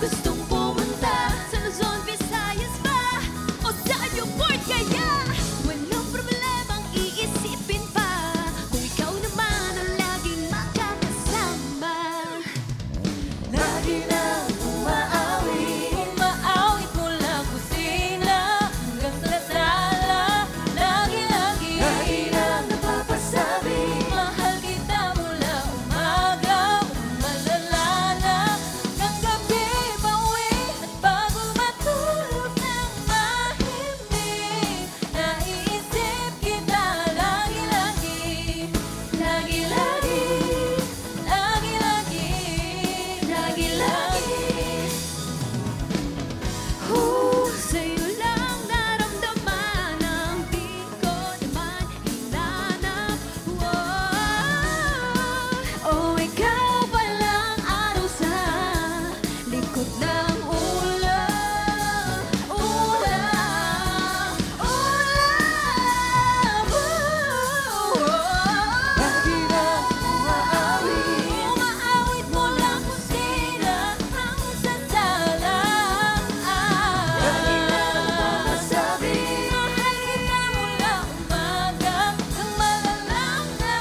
Gustong pumunta sa Luzon, Visayas ba? O sa airport kaya? Walang problemang iisipin pa kung ikaw naman ang laging makakasama. Lagi nang umaawit mula kusina hanggang sa sala. Lagi nang napapasabi mahal kita mula umaga, umalala hanggang gabi pauwi. At bago matulog ng mahimik, naiisip kita lagi-lagi. Sa'yo lang naramdaman ang di ko naman hinanap. Oh, ikaw palang araw sa likod ng ulam. Lagi nang umaawit mula kusina hanggang sa sala. Lagi nang napapasabi mahal kita mula umaga hanggang malalang na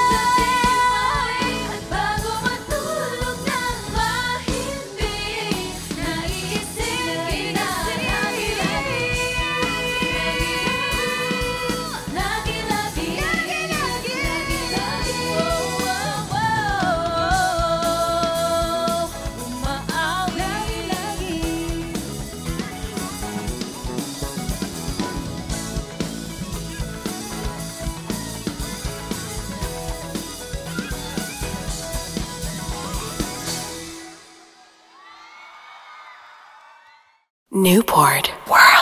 gabi pauwi. At bago matulog ng mahimik, naiisip kita lagi-lagi. Newport World.